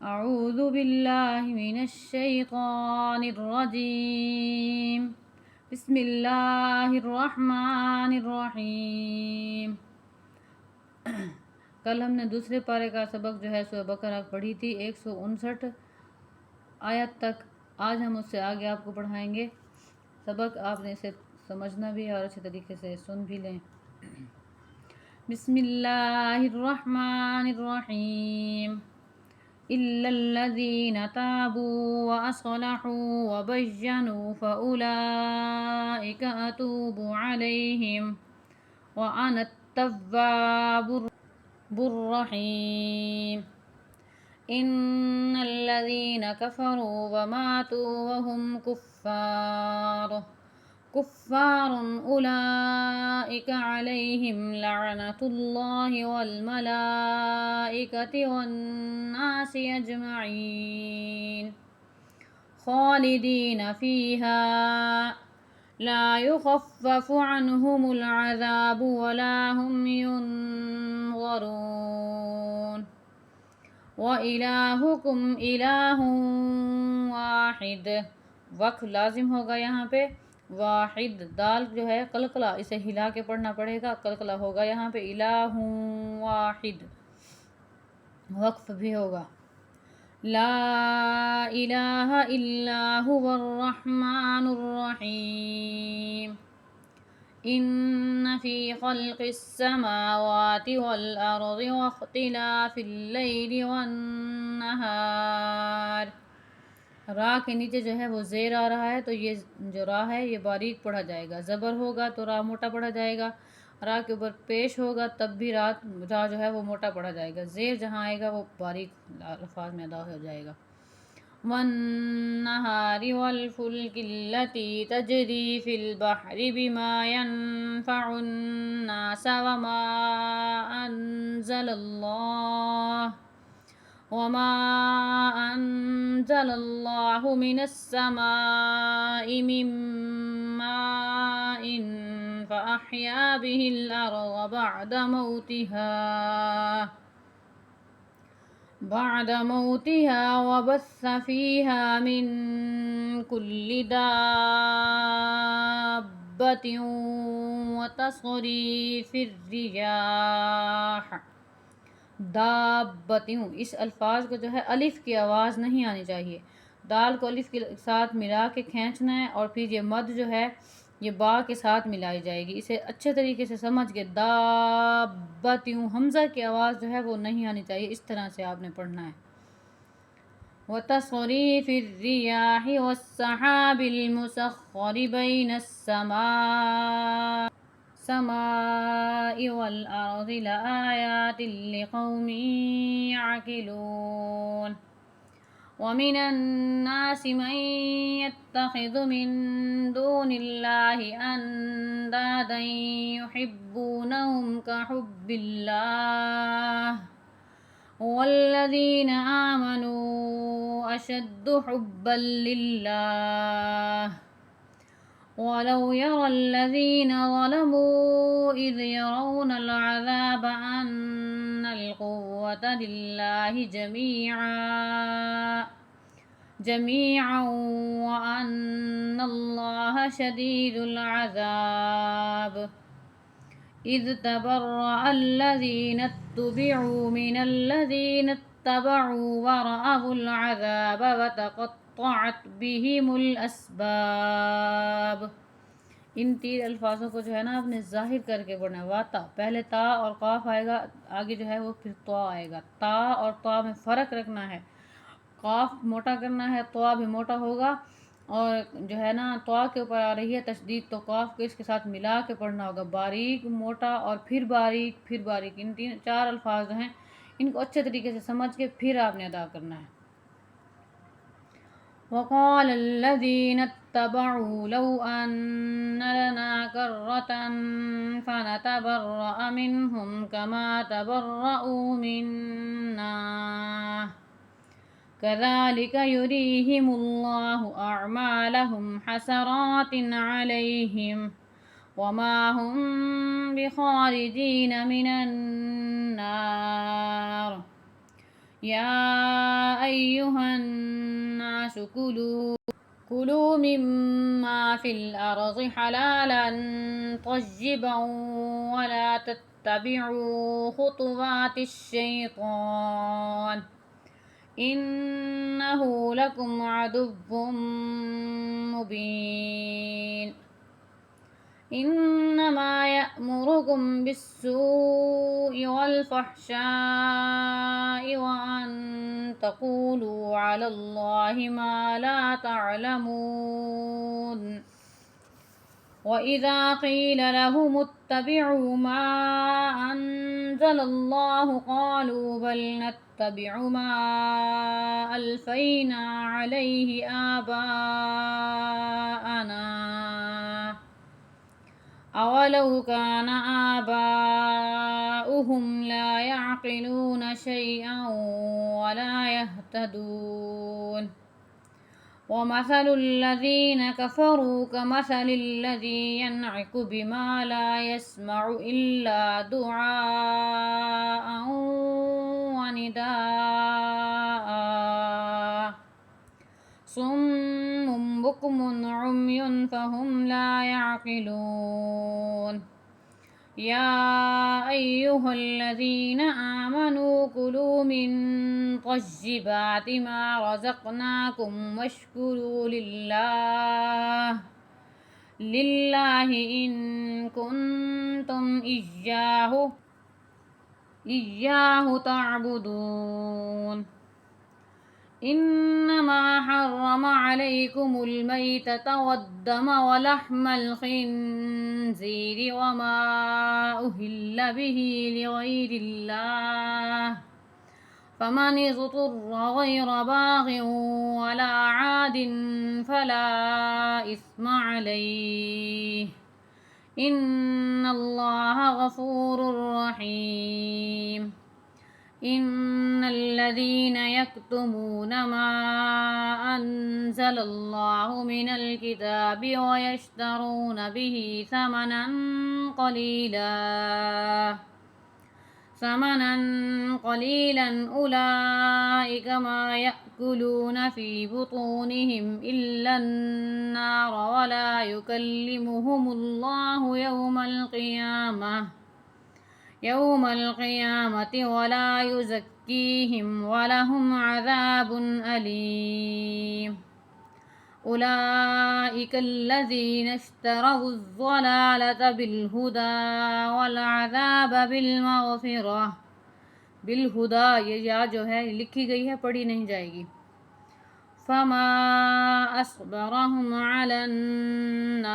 अऊज़ु बिल्लाहि मिनश्शैतानिर्रजीम। बिस्मिल्लाहिर्रहमानिर्रहीम। कल हमने दूसरे पारे का सबक जो है सूरह बकरा पढ़ी थी 159 आयत तक। आज हम उससे आगे आपको पढ़ाएंगे सबक। आपने इसे समझना भी है और अच्छे तरीके से सुन भी लें। बिस्मिल्लाहिर्रहमानिर्रहीम। इल्लल्लज़ीना ताबू व अस्लहू व बय्यनू फ़उलाइका अतूबु अलैहिम व अना अत-तव्वाबुर रहीम। इन्नल्लज़ीना कफ़रू व मातू व हुम कुफ़्फ़ारुन उलाइका अलैहिम लअनतुल्लाहि वल मलाइकति वन्नासि अजमईन खालिदीन फ़ीहा ला युख़फ़्फ़फ़ु अन्हुमुल अज़ाबु वला हुम युनज़रून व इलाहुकुम इलाहुन वाहिद। वक्फ लाजिम होगा यहाँ पे। वाहिद दाल जो है कलकला, इसे हिला के पढ़ना पड़ेगा, कलकला होगा यहाँ पे। इलाहुन वाहिद वक्फ भी होगा। ला इलाहा इल्ला हुवर रहमानुर रहीम। इन्न फ़ी ख़ल्क़िस समावाति वल अर्ज़ि व इख्तिलाफ़िल लैलि वन नहार। रा के नीचे जो है वो ज़ेर आ रहा है, तो ये जो रा है ये बारीक पढ़ा जाएगा। ज़बर होगा तो रा मोटा पढ़ा जाएगा। रा के ऊपर पेश होगा तब भी रा जो है वो मोटा पढ़ा जाएगा। ज़ेर जहाँ आएगा वो बारीक अल्फाज में अदा हो जाएगा। वन्नहारि वल फुल्किल्लती तजरी फिल बहरि बिमा यनफ़उन्नास वमा अनज़लल्लाहु मिनस्समाइ मिन माइन फ़अह्या बिहिल अर्ज़ بعد موتها وبث فيها من كل دابة وتصريف الرياح। दाब्बतियों, इस अल्फाज को जो है अलिफ की आवाज़ नहीं आनी चाहिए। दाल को अलिफ के साथ मिला के खींचना है और फिर ये मद जो है ये बा के साथ मिलाई जाएगी। इसे अच्छे तरीके से समझ के दाब्बतियों हमज़ा की आवाज़ जो है वो नहीं आनी चाहिए। इस तरह से आपने पढ़ना है। वतस्रीफ़िर रियाहि वस्सहाबिल मुसख्खरि बैनस्समाइ वल अर्ज़ि लआयातिन लिक़ौमिन यअक़िलून। वमिनन्नासि मन यत्तख़िज़ु मिन दूनिल्लाहि अंदादन युहिब्बूनहुम कहुब्बिल्लाह वल्लज़ीना आमनू अशद्दु हुब्बन लिल्लाह। वलौ यरल्लज़ीना ज़लमू इज़ यरौनल अज़ाब अन्नल क़ुव्वता लिल्लाहि जमीअन व अन्नल्लाह शदीदुल अज़ाब। इज़ तबर्रअल्लज़ीना इत्तुबिअू मिनल्लज़ीना इत्तबअू व रअवुल अज़ाब व तक़त्तअत बिहिमुल अस्बाब। इन तीन अल्फाजों को जो है ना आपने ज़ाहिर करके पढ़ना। वाता पहले ता और काफ आएगा, आगे जो है वो फिर तो आएगा। ता और ता में फ़र्क रखना है। काफ मोटा करना है, तो भी मोटा होगा। और जो है ना तो के ऊपर आ रही है तशदीद, तो काफ को इसके साथ मिला के पढ़ना होगा। बारीक, मोटा और फिर बारीक, फिर बारीक। इन तीन चार अल्फाज जो हैं इनको अच्छे तरीके से समझ के फिर आपने अदा करना है। वक़ालल्लज़ीना इत्तबअू लौ अन्न लना कर्रतन फनतबर्रअ मिनहुम कमा तबर्रअू मिन्ना कज़ालिक युरीहिमुल्लाहु अअमालहुम हसरातिन अलैहिम वमा हुम बिखारिजीन मिनन नार। या अय्युहन्नास कुलू मिम्मा फिल अर्ज़ि हलालन तय्यिबन वला तत्तबिउ खुतुवातिश शैतान इन्नहु लकुम अदुव्वुम मुबीन। इन्नमा यअमुरुकुम बिस्सूइ वल फ़हशाइ व अन तक़ूलू अलल्लाहि मा ला तअलमून। वइज़ा क़ील लहुम इत्तबिउ मा अनज़लल्लाहु क़ालू बल नत्तबिउ मा अल्फ़ैना अलैहि आबाअना अवलौ कान आबाउहुम ला यअक़िलून शैअन वला यहतदून। वमथलु الذين كفروا كमثل الذي ينعق بما لا يسمع إلا دعاء ونداء صم بكم عمي فهم لا يعقلون। या अय्युहल्लज़ीना आमनू कुलू मिन तय्यिबाति मा रज़क़नाकुम वश्कुरू लिल्लाहि इन कुन्तुम इय्याहु तअबुदून। इन्नमा हर्रम अलैकुमुल मैतत वद्दम वलहमल खिंज़ीरि वमा उहिल्ल बिहि लिगैरिल्लाह फमन इज़्तुर्र गैर बाग़िन वला आदिन फला इस्म अलैहि इन्नल्लाह गफ़ूरुर रहीम। इन्नल्लज़ीन यक्तुमून मा अंज़लल्लाहु मिनल किताबि व यश्तरून बिहि समनन क़लीलन उलाइक मा यअकुलून फ़ी बुतूनिहिम इल्लन नार वला युकल्लिमुहुमुल्लाहु यौमल क़ियामति वला युज़क्कीहिम वलहुम अज़ाबुन अलीम। उलाइकल्लज़ीना इश्तरवुज़्ज़लालत बिलहुदा वलअज़ाब बिलहुदा। ये या जो है लिखी गई है, पढ़ी नहीं जाएगी। फमा अस्बरहुम अलन्नार।